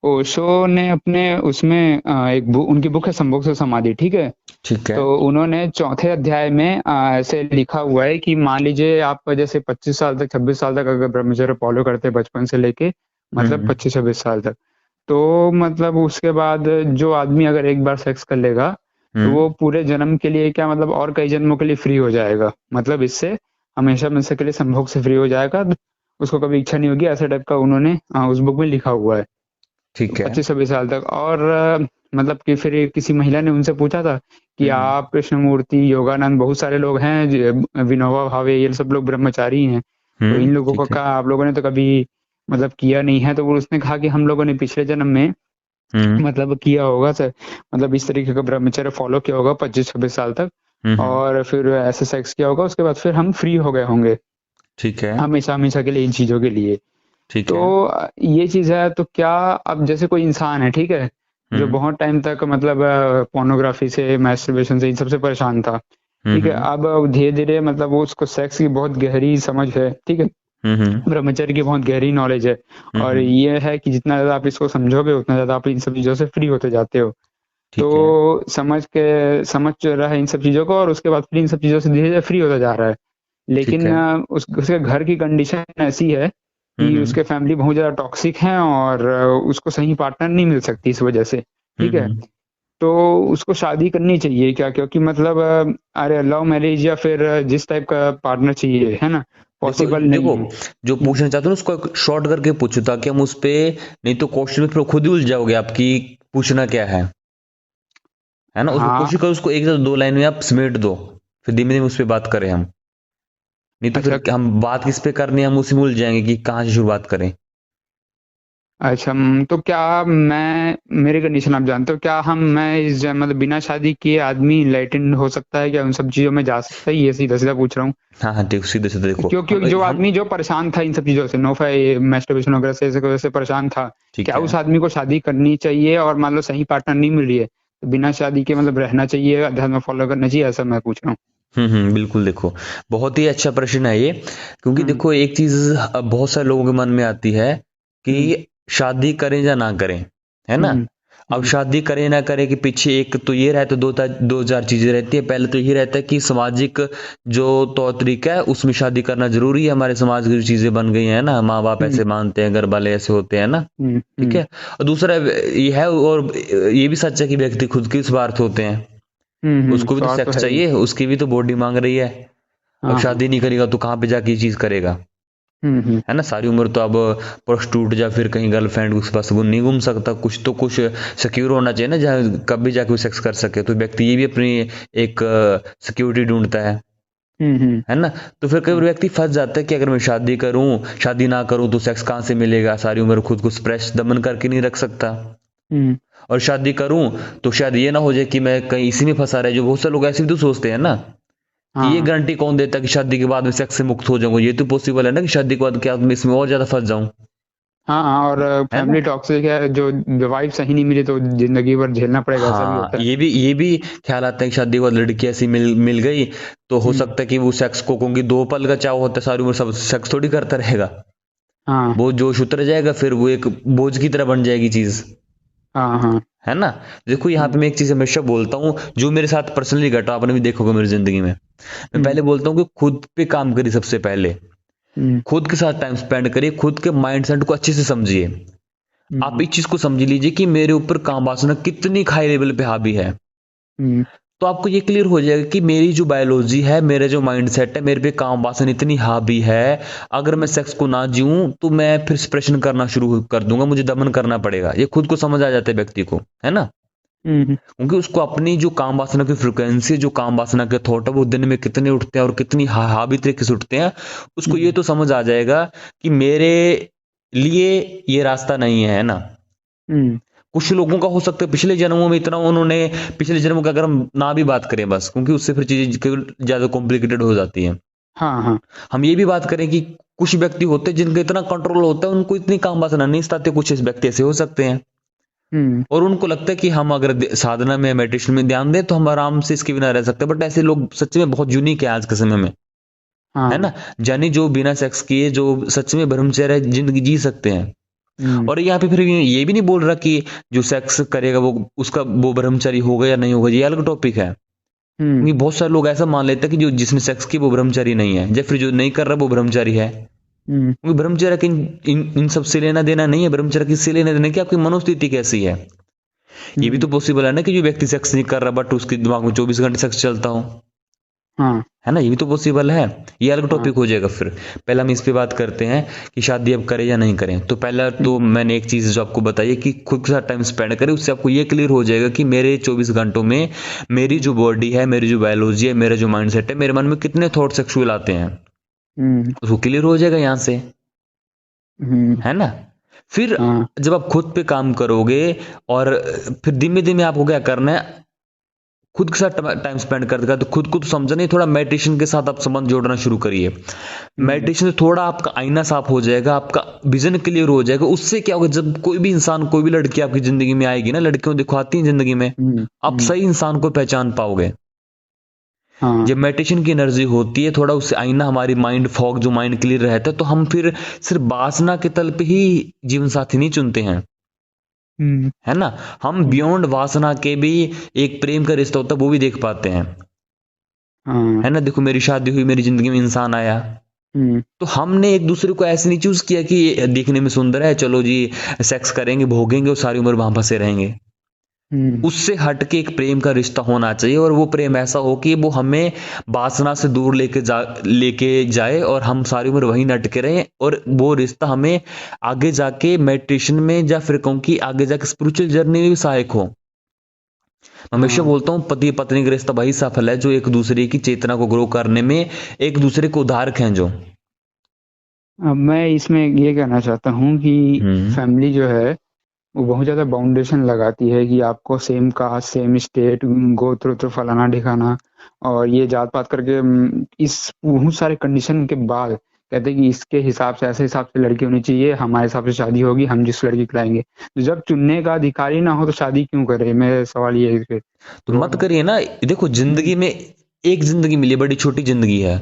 ओशो ने अपने उसमें उनकी बुक है संभोग से समाधि, ठीक है। ठीक है। तो उन्होंने चौथे अध्याय में ऐसे लिखा हुआ है कि मान लीजिए आप जैसे 25 साल तक 26 साल तक अगर ब्रह्मचर्य फॉलो करते हैं बचपन से लेके, मतलब हम्म 25-26 साल तक, तो मतलब उसके बाद जो आदमी अगर एक बार सेक्स कर लेगा तो हम्म। वो पूरे जन्म के लिए क्या मतलब और कई जन्मों के लिए फ्री हो जाएगा, मतलब इससे हमेशा हमेशा के लिए संभोग से फ्री हो जाएगा। उसको कभी इच्छा नहीं होगी, ऐसा टाइप का उन्होंने उस बुक में लिखा हुआ है। ठीक है। 25-26 साल तक। और मतलब कि फिर किसी महिला ने उनसे पूछा था कि हम्म आप कृष्णमूर्ति, योगानंद, बहुत सारे लोग हैं विनोबा भावे, ये सब लोग ब्रह्मचारी हैं, तो इन लोगों को ठीक है। कहा आप लोगों ने तो कभी मतलब किया नहीं है। तो वो उसने कहा कि हम लोगों ने पिछले जन्म में हम्म मतलब किया होगा सर, मतलब इस तरीके का ब्रह्मचर्य फॉलो किया होगा 25-26 साल तक, हम्म। और फिर ऐसे सेक्स किया होगा, उसके बाद फिर हम फ्री हो गए होंगे ठीक है। हमेशा हमेशा के लिए इन चीजों के लिए। ठीक तो है। ये चीज है, तो क्या अब जैसे कोई इंसान है, ठीक है, जो हम्म बहुत टाइम तक मतलब पोर्नोग्राफी से, मैस्टरबेशन से, इन सबसे परेशान था, ठीक है, हम्म अब धीरे धीरे मतलब वो उसको सेक्स की बहुत गहरी समझ है, ठीक है, हम्म ब्रह्मचर्य की बहुत गहरी नॉलेज है, और हम्म। ये है कि जितना ज्यादा आप इसको समझोगे उतना ज्यादा आप इन सब चीजों से फ्री होते जाते हो। ठीक है। तो समझ रहा है इन सब चीजों को, और उसके बाद फिर इन सब चीजों से धीरे धीरे फ्री होता जा रहा है। ठीक लेकिन है। उसके घर की कंडीशन ऐसी है कि हम्म उसके फैमिली बहुत ज़्यादा टॉक्सिक है, और उसको सही पार्टनर नहीं मिल सकती इस वजह से, ठीक है। हम्म। तो उसको शादी करनी चाहिए क्या, क्योंकि मतलब अरे लव मैरिज या फिर जिस टाइप का पार्टनर चाहिए, है ना, देखो पॉसिबल नहीं देखो, है। जो पूछना चाहते हो ना उसको एक शॉर्ट करके पूछो, ताकि हम उस पे, नहीं तो क्वेश्चन में फिर खुद ही उलझ जाओगे आपकी पूछना क्या है ना। उसको हाँ। कोशिश करो उसको एक या दो लाइन में आप समेट दो, फिर धीमे धीमे उस पर बात करें हम। नहीं तो अच्छा। फिर हम बात किस पे करनी है, हम उसी में उलझ जाएंगे कि कहाँ से शुरुआत करें। अच्छा, तो क्या मैं मेरी कंडीशन आप जानते हो, क्या मैं मतलब बिना शादी किए आदमी इनलाइटेंड हो सकता है क्या, उन सब चीज़ों में जा सकता है, ये सीधा सीधा पूछ रहा हूँ। हाँ हाँ, देखो सीधे सीधे देखो क्योंकि जो हम। आदमी जो परेशान था इन सब चीज़ों से, नो फाई मैस्टरबेशन वगैरह से, ऐसे वजह से परेशान था, ठीक क्या है। उस आदमी को शादी करनी चाहिए, और मान लो सही पार्टनर नहीं मिल रही है तो बिना शादी के मतलब रहना चाहिए, अध्यात्म फॉलो करना चाहिए, ऐसा मैं पूछ रहा हूँ। बिल्कुल देखो, बहुत ही अच्छा प्रश्न है ये। क्योंकि हुँ, देखो एक चीज बहुत सारे लोगों के मन में आती है हुँ, कि शादी करें या ना करें, है ना। हुँ, अब हुँ, शादी करें ना करें के पीछे एक तो ये रहता है, दो चार चीजें रहती है। पहले तो ये रहता है कि सामाजिक जो तौर तरीका है उसमें शादी करना जरूरी है, हमारे समाज की जो चीजें बन गई हैं ना, माँ बाप हुँ, ऐसे मानते हैं, घर वाले ऐसे होते हैं ना। हुँ, ठीक हुँ, है। और दूसरा ये है, और ये भी सच है कि व्यक्ति खुद के स्वार्थ होते हैं। हुँ, हुँ, उसको भी तो स्वार्थ तो सेक्स है ही। चाहिए, उसकी भी तो बॉडी मांग रही है। अब हाँ, हाँ। शादी नहीं करेगा तो कहाँ पे जाके ये चीज करेगा, हुँ, हुँ, है ना। सारी उम्र तो अब प्रोस्टिट्यूट या फिर कहीं गर्लफ्रेंड उसके पास वो नहीं घूम सकता, कुछ तो कुछ सिक्योर होना चाहिए ना, जहाँ कभी जाके वो सेक्स कर सके। तो व्यक्ति ये भी अपनी एक सिक्योरिटी ढूंढता हुँ, हुँ, है ना। तो फिर कई बार हाँ, व्यक्ति फंस जाता है कि अगर मैं शादी करूं, शादी ना करूं तो सेक्स कहाँ से मिलेगा, सारी उम्र खुद को स्प्रेस दमन करके नहीं रख सकता। हुँ, और शादी करूं तो शायद ये ना हो जाए कि मैं कहीं इसी में फंसा रहे, जो बहुत सारे लोग ऐसे भी तो सोचते हैं ना, कि ये हाँ। गारंटी कौन देता है कि शादी के बाद में सेक्स से मुक्त हो जाऊंगा। ये तो पॉसिबल है ना कि शादी के बाद क्या मैं इसमें और ज्यादा फंस जाऊं, हाँ, हाँ, और है ना। फैमिली टॉक्सिक है, जो वाइफ सही नहीं मिली तो ज़िंदगी भर झेलना पड़ेगा, ऐसा भी हाँ, होता है। ये भी ख्याल आता है कि शादी के बाद लड़की ऐसी मिल मिल गई तो हो हुँ, सकता है कि वो सेक्स को, क्योंकि दो पल का चाव होता है, सारी उम्र सब सेक्स थोड़ी करता रहेगा। हाँ, वो जोश उतर जाएगा, फिर वो एक बोझ की तरह बन जाएगी चीज, हाँ, हाँ। है ना। देखो यहाँ हुँ, पे मैं एक चीज हमेशा बोलता हूँ, जो मेरे साथ पर्सनली घटा, आपने भी देखोगे मेरी जिंदगी में। मैं हुँ, पहले बोलता हूँ कि खुद पे काम करिए सबसे पहले, हुँ, खुद के साथ टाइम स्पेंड करिए, खुद के माइंडसेट को अच्छे से समझिए। आप हुँ, इस चीज को समझ लीजिए कि मेरे ऊपर काम वासना कितनी हाई लेवल पे हावी है। हुँ, तो आपको ये क्लियर हो जाएगा कि मेरी जो बायोलॉजी है, मेरा जो माइंडसेट है, मेरे पे काम वासना इतनी हावी है। अगर मैं सेक्स को ना जीऊं तो मैं फिर डिप्रेशन करना शुरू कर दूंगा, मुझे दमन करना पड़ेगा। ये खुद को समझ आ जाता है व्यक्ति को, है ना। हुँ, हुँ, क्योंकि उसको अपनी जो काम वासना की फ्रिक्वेंसी, जो काम वासना के थॉट है, वो दिन में कितने उठते हैं और कितनी हावी तरीके से उठते हैं, उसको ये हुँ, तो समझ आ जाएगा कि मेरे लिए ये रास्ता नहीं है ना। हुँ, कुछ लोगों का हो सकता है पिछले जन्मों में इतना उन्होंने, पिछले जन्मों का अगर हम ना भी बात करें बस, क्योंकि उससे फिर चीजें ज्यादा कॉम्प्लिकेटेड हो जाती हैं। हाँ, हाँ, हम ये भी बात करें कि कुछ व्यक्ति होते हैं जिनका इतना कंट्रोल होता है, उनको इतनी काम वासना नहीं सताते, कुछ इस व्यक्ति ऐसे हो सकते हैं। हुँ, और उनको लगता है कि हम अगर साधना में, मेडिटेशन में ध्यान दें तो हम आराम से इसके बिना रह सकते हैं। बट ऐसे लोग सच में बहुत यूनिक है आज के समय में, है हाँ, ना। जानी जो बिना सेक्स किए जो सच में ब्रह्मचर्य जिंदगी जी सकते हैं। हम्म। और यहाँ पे फिर ये भी नहीं बोल रहा कि जो सेक्स करेगा वो ब्रह्मचारी होगा या नहीं होगा, ये अलग टॉपिक है। हम्म। क्योंकि बहुत सारे लोग ऐसा मान लेते हैं कि जो जिसने सेक्स की वो ब्रह्मचारी नहीं है, या फिर जो नहीं कर रहा वो ब्रह्मचारी है। हम्म। क्योंकि ब्रह्मचर्य की इन सब से लेना देना नहीं है। ब्रह्मचर्य किससे लेना देना कि आपकी मनोस्थिति कैसी है। ये भी हम्म। तो पॉसिबल है ना कि जो व्यक्ति सेक्स नहीं कर रहा बट उसके दिमाग में 24 घंटे सेक्स चलता हो, हाँ। है ना, ये भी तो पॉसिबल है। ये अलग हाँ। टॉपिक हो जाएगा फिर। पहले हम इस पे बात करते हैं कि शादी अब करें या नहीं करें। तो पहला तो हम्म। मैंने एक चीज जो आपको बताई है कि खुद के साथ टाइम स्पेंड करें, उससे आपको ये क्लियर हो जाएगा कि मेरे 24 घंटों में मेरी जो बॉडी है, मेरी जो बायोलॉजी है, मेरा जो माइंडसेट है, मेरे मन में कितने थॉट सेक्सुअल आते हैं, हम्म। उसको क्लियर हो जाएगा यहाँ से, हम्म। है ना। फिर हाँ। जब आप खुद पे काम करोगे और फिर धीमे धीमे आपको क्या करना है, खुद के साथ टाइम स्पेंड कर देगा तो खुद को तो समझना नहीं, थोड़ा मेडिटेशन के साथ आप संबंध जोड़ना शुरू करिए। हम्म। मेडिटेशन से थोड़ा आपका आईना साफ हो जाएगा, आपका विजन क्लियर हो जाएगा। उससे क्या होगा, जब कोई भी इंसान, कोई भी लड़की आपकी जिंदगी में आएगी ना, लड़कियों देखो आती हैं जिंदगी में, हम्म। आप सही इंसान को पहचान पाओगे। हाँ। जब मेडिटेशन की एनर्जी होती है थोड़ा, उससे आईना हमारी माइंड फॉग, जो माइंड क्लियर रहता है, तो हम फिर सिर्फ वासना के तल पे ही जीवन साथी नहीं चुनते हैं, हम्म। है ना। हम हम्म। बियॉन्ड वासना के भी एक प्रेम का रिश्ता होता है, वो भी देख पाते हैं, हाँ। है ना। देखो मेरी शादी हुई, मेरी जिंदगी में इंसान आया, हम्म। तो हमने एक दूसरे को ऐसे नहीं चूज किया कि ये दिखने में सुंदर है, चलो जी सेक्स करेंगे, भोगेंगे और सारी उम्र वहां फंसे रहेंगे। हम्म। उससे हट के एक प्रेम का रिश्ता होना चाहिए, और वो प्रेम ऐसा हो कि वो हमें वासना से दूर लेके जाए और हम सारी उम्र वहीं अटके रहें, और वो रिश्ता हमें आगे जाके मेडिटेशन में, या फिर कहूँ कि आगे जाके स्पिरिचुअल जर्नी में भी सहायक हो। मैं हमेशा हाँ। बोलता हूँ पति पत्नी का रिश्ता वही सफल है जो एक दूसरे की चेतना को ग्रो करने में एक दूसरे को उधार खींचो। अब मैं इसमें ये कहना चाहता हूँ कि हम्म। फैमिली जो है वो बहुत ज़्यादा बाउंडेशन लगाती है कि आपको सेम कास्ट सेम स्टेट गोत्र फलाना ढिकाना और ये जात पात करके इस बहुत सारे कंडीशन के बाद कहते हैं कि इसके हिसाब से ऐसे हिसाब से लड़की होनी चाहिए, हमारे हिसाब से शादी होगी, हम जिस लड़की को लाएंगे। तो जब चुनने का अधिकार ही ना हो तो शादी क्यों करे, मेरा सवाल ये है फिर। तो तो मत करिए ना। देखो हम्म। जिंदगी में एक जिंदगी मिली है, बड़ी छोटी जिंदगी है,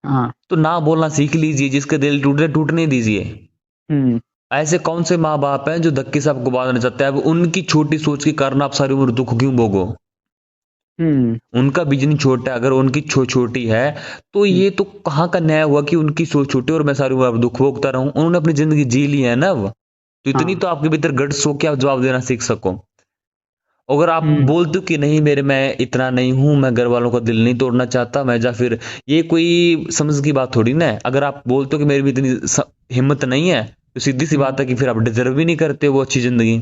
हाँ। तो ना बोलना सीख लीजिए। जिसका दिल टूटे टूटने दीजिए। हम्म। ऐसे कौन से माँ बाप हैं जो धक्के से आपको बांधना चाहते हैं। अब उनकी छोटी सोच के कारण आप सारी उम्र दुख क्यों भोगो। हम्म। उनका बिजनेस छोटा है, अगर उनकी छोटी है, तो हम्म। ये तो कहाँ का न्याय हुआ कि उनकी सोच छोटी और मैं सारी उम्र दुख भोगता रहूं। उन्होंने अपनी जिंदगी जी ली है ना अब, तो इतनी हाँ। तो आपके भीतर गट्स हो कि आप जवाब देना सीख सको। अगर आप हम्म। बोलते हो कि नहीं मेरे, मैं इतना नहीं हूं, मैं घर वालों का दिल नहीं तोड़ना चाहता मैं, या फिर ये कोई समझ की बात थोड़ी ना है। अगर आप बोलते हो कि मेरी भी इतनी हिम्मत नहीं है, तो सीधी सी हम्म। बात है कि फिर आप डिजर्व भी नहीं करते वो अच्छी जिंदगी।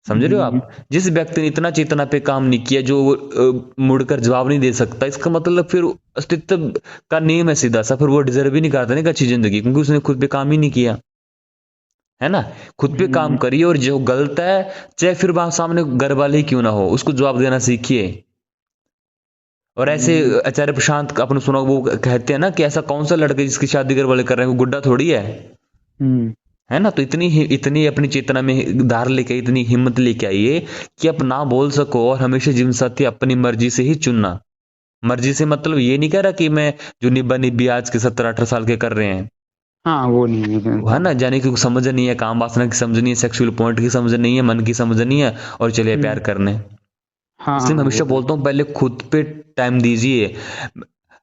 समझ रहे हो हम्म। आप। जिस व्यक्ति ने इतना चेतना पे काम नहीं किया, जो मुड़कर जवाब नहीं दे सकता, इसका मतलब फिर अस्तित्व का नियम है सीधा सा, फिर वो डिजर्व ही नहीं करता ना एक अच्छी जिंदगी, क्योंकि उसने खुद पे काम ही नहीं किया, है ना। खुद पे काम हम्म। करिए, और जो गलत है, चाहे फिर वहां सामने घर वाले ही क्यों ना हो, उसको जवाब देना सीखिए। और ऐसे हम्म। आचार्य प्रशांत आपने सुना, वो कहते हैं ना कि ऐसा कौन सा लड़का जिसकी शादी घर वाले कर रहे हैं, वो गुड्डा थोड़ी हम्म। है ना। तो इतनी अपनी चेतना में धार लेके, इतनी हिम्मत लेके आइए कि आप ना बोल सको, और हमेशा जीवन साथी अपनी मर्जी से ही चुनना। मर्जी से मतलब ये नहीं कह रहा कि मैं जो निब्बा निब्बी आज के 17-18 साल के कर रहे हैं, हाँ वो नहीं है। वो है ना, जाने की समझ नहीं है, काम वासना की समझ नहीं है, सेक्सुअल पॉइंट की समझ नहीं है, मन की समझ नहीं है, और चलिए प्यार हम्म। करने। हाँ इसलिए मैं वो हमेशा है। बोलता हूँ पहले खुद पे टाइम दीजिए।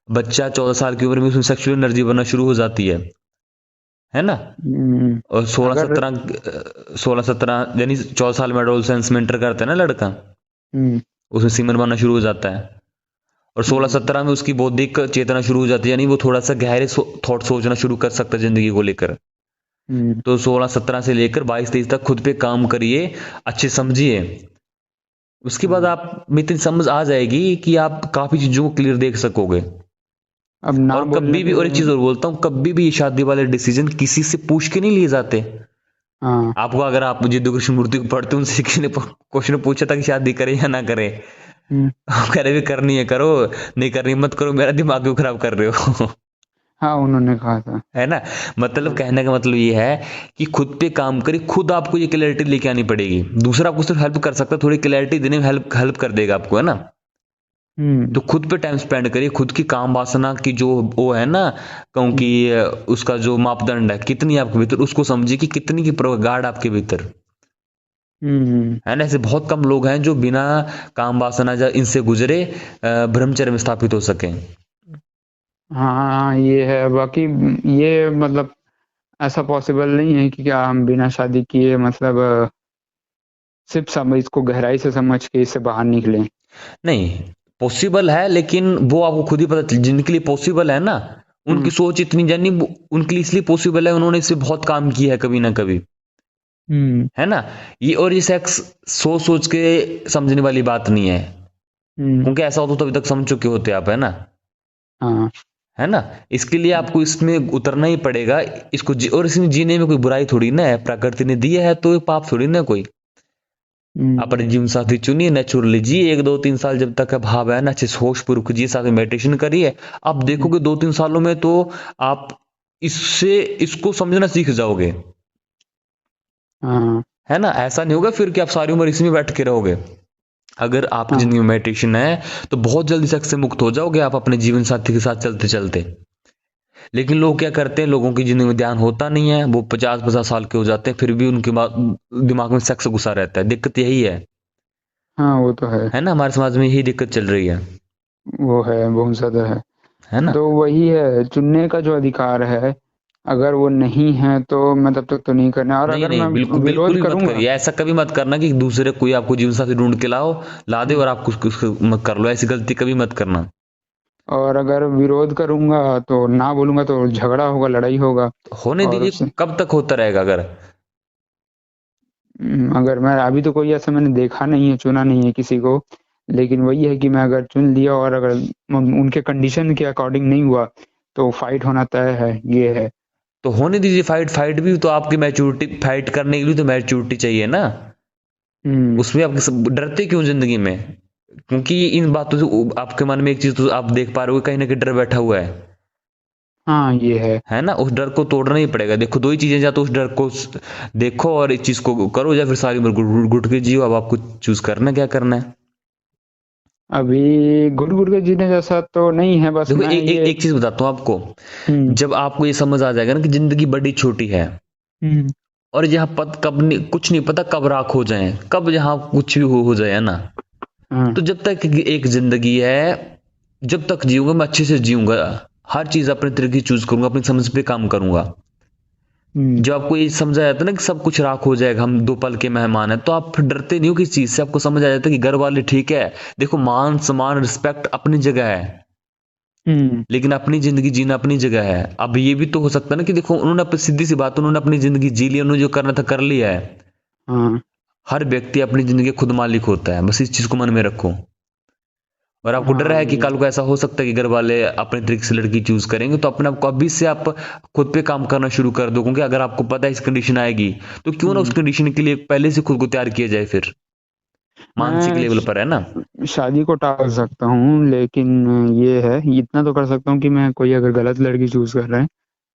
बच्चा 14 साल की उम्र में उसमें सेक्सुअल एनर्जी बनना शुरू हो जाती है ना। हम्म। और सोलह अगर सत्रह 16-17 यानी 14 साल में एडोलसेंस में एंटर करता है ना लड़का, हम्म। उसमें सीमन बनना शुरू हो जाता है। और सोलह हम्म। सत्रह में उसकी बौद्धिक चेतना शुरू हो जाती है, यानी वो थोड़ा सा गहरे थॉट सोचना शुरू कर सकता है जिंदगी को लेकर। हम्म। तो 16-17 से लेकर 22-23 तक खुद पे काम करिए, अच्छे समझिए। उसके बाद हाँ। आप में इतनी समझ आ जाएगी कि आप काफी चीजों को क्लियर देख सकोगे। अब ना और बोलने कभी भी, पे। और एक चीज और बोलता हूँ, कभी भी ये शादी वाले डिसीजन किसी से पूछ के नहीं लिए जाते। हाँ। आपको, अगर आप जिद्दू कृष्णमूर्ति को पढ़ते हो, उनसे किसी ने क्वेश्चन पूछा था कि शादी करें या ना करें, हम्म। आप कह रहे भी करनी है करो, नहीं करनी मत करो, मेरा दिमाग क्यों खराब कर रहे हो। हाँ उन्होंने कहा था। है ना। मतलब हाँ। कहने का मतलब ये है कि खुद पे काम करिए, खुद आपको ये क्लैरिटी लेके आनी पड़ेगी। दूसरा आपको सिर्फ हेल्प कर सकता है, थोड़ी क्लैरिटी देने में हेल्प हेल्प कर देगा आपको, है ना। हम्म। तो खुद पे टाइम स्पेंड करिए, खुद की काम वासना की जो वो है ना, कहूँ कि उसका जो मापदंड है कितनी आपके भीतर, उसको समझिए कि कितनी की गाढ़ आपके भीतर हम्म। है ना। ऐसे बहुत कम लोग हैं जो बिना काम वासना इनसे गुजरे ब्रह्मचर्य में स्थापित हो सके। हाँ, ये है बाकी। ये मतलब ऐसा पॉसिबल नहीं है कि क्या हम बिना शादी किए मतलब सिर्फ समझ इसको गहराई से समझ के इससे बाहर निकलें। नहीं, पॉसिबल है, लेकिन वो आपको खुद ही पता जिनके लिए पॉसिबल है ना, उनकी हम्म। सोच इतनी जानी, उनके लिए इसलिए पॉसिबल है, उन्होंने इससे बहुत काम किया है कभी ना कभी, हम्म। है ना। ये और ये सेक्स सोच सोच के समझने वाली बात नहीं है, हम्म। क्योंकि ऐसा होता तो अभी तक समझ चुके होते आप, है ना। हाँ। है ना। इसके लिए आपको इसमें उतरना ही पड़ेगा। और इसमें जीने में कोई बुराई थोड़ी ना है, प्रकृति ने दिया है तो ये पाप थोड़ी ना कोई। हम्म। अपने जीवन साथी चुनिए, नेचुरली जी, 1 2 3 साल जब तक भाव है ना, अच्छे से होश पूर्वक जी, साथ में मेडिटेशन करिए। आप हम्म। देखोगे 2 3 सालों में तो आप इससे इसको समझना सीख जाओगे, हाँ। है ना। ऐसा नहीं होगा फिर कि आप सारी उम्र इसी में बैठ के रहोगे। अगर आपकी हाँ। जिंदगी में मेडिटेशन है तो बहुत जल्दी सेक्स से मुक्त हो जाओगे आप अपने जीवन साथी के साथ चलते चलते। लेकिन लोग क्या करते हैं, लोगों की जिंदगी में ध्यान होता नहीं है, वो 50 50 साल के हो जाते हैं, फिर भी उनके दिमाग में सेक्स घुसा रहता है। दिक्कत यही हाँ, वो तो है। है ना। हमारे समाज में यही दिक्कत चल रही वो है, बहुत ज़्यादा है। है ना। तो वही है, चुनने का जो अधिकार है, अगर वो नहीं है तो मैं तब तक तो नहीं करना, और नहीं अगर नहीं, मैं बिल्कुल बिल्कुल विरोध भी मत करूँगा। करिए, ऐसा कभी मत करना कि दूसरे कोई आपको जीवन साथी ढूंढ के ला दे हुँ। और आप कुछ मत कर लो, ऐसी गलती कभी मत करना। और अगर विरोध करूँगा तो ना बोलूँगा तो झगड़ा होगा, लड़ाई होगा। होने और दीजिए, उससे कब तक होता रहेगा अगर। अगर मैं अभी तो कोई ऐसा मैंने देखा नहीं है, चुना नहीं है किसी को। लेकिन वही है कि मैं अगर चुन लिया और अगर उनके कंडीशन के अकॉर्डिंग नहीं हुआ, तो फाइट होना तय है, ये है। तो होने दीजिए, फाइट फाइट भी तो आपकी मैच्योरिटी, फाइट करने के लिए तो मैच्योरिटी चाहिए ना। हुँ। उसमें आप डरते क्यों जिंदगी में, क्योंकि इन बातों से आपके मन में एक चीज तो आप देख पा रहे हो, कहीं ना कहीं डर बैठा हुआ हाँ, ये है। है ना। उस डर को तोड़ना ही पड़ेगा। देखो दो ही चीजें, या तो उस डर को देखो और इस चीज को करो, या फिर सारी उम्र घुट के जियो। अब आपको चूज करना क्या करना है। अभी घुट-घुट के जीने जैसा तो नहीं है, बस देखो मैं ये। एक चीज बताता हूँ आपको। हुँ। जब आपको ये समझ आ जाएगा ना कि जिंदगी बड़ी छोटी है, हुँ। और यहाँ पत कब नहीं, कुछ नहीं पता कब राख हो जाए, कब यहाँ कुछ भी हो जाए, है ना। हाँ। तो जब तक एक जिंदगी है, जब तक जीऊंगा मैं अच्छे से जीऊंगा, हर चीज अपने तरीके चूज करूंगा, अपनी समझ पे काम करूंगा। हुँ। जब आपको ये समझ आ जाता है ना कि सब कुछ राख हो जाएगा, हम 2 पल के मेहमान हैं, तो आप फिर डरते नहीं हो किसी चीज से। आपको समझ आ जाता है कि घर वाले ठीक है। देखो मान सम्मान रिस्पेक्ट अपनी जगह है, हुँ। लेकिन अपनी जिंदगी जीना अपनी जगह है। अब ये भी तो हो सकता है ना कि देखो उन्होंने अपनी सीधी सी बात, उन्होंने अपनी जिंदगी जी ली, उन्होंने जो करना था कर लिया है। हाँ। हर व्यक्ति अपनी जिंदगी का खुद मालिक होता है, बस इस चीज को मन में रखो। और आपको डर हाँ, है कि ये कल को ऐसा हो सकता है कि घर वाले अपने तरीके से लड़की चूज करेंगे, तो अपने आप को अभी से आप खुद पे काम करना शुरू कर दो। क्योंकि अगर आपको पता है इस कंडीशन आएगी, तो क्यों ना उस हुँ। कंडीशन के लिए पहले से खुद को तैयार किया जाए, फिर मानसिक मैं लेवल पर, है ना। शादी को टाल सकता हूँ, लेकिन ये है, इतना तो कर सकता हूँ कि मैं कोई अगर गलत लड़की चूज़ कर रहा है,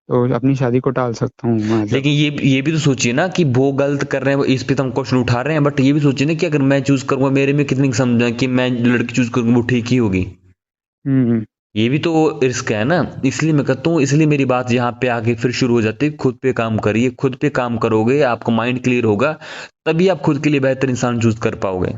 तो अपनी शादी को टाल सकता हूँ मतलब। लेकिन ये भी तो सोचिए ना कि वो गलत कर रहे हैं, इस पे तो हम क्वेश्चन उठा रहे हैं, बट ये भी सोचिए ना कि अगर मैं चूज करूंगा, मेरे में कितनी समझ कि मैं जो लड़की चूज करूंगा वो ठीक ही होगी। हुँ। हुँ। ये भी तो रिस्क है ना। इसलिए मैं कहता हूँ, इसलिए मेरी बात यहाँ पे आके फिर शुरू हो जाती है, खुद पे काम करिए। खुद पे काम करोगे, आपका माइंड क्लियर होगा, तभी आप खुद के लिए बेहतर इंसान चूज कर पाओगे।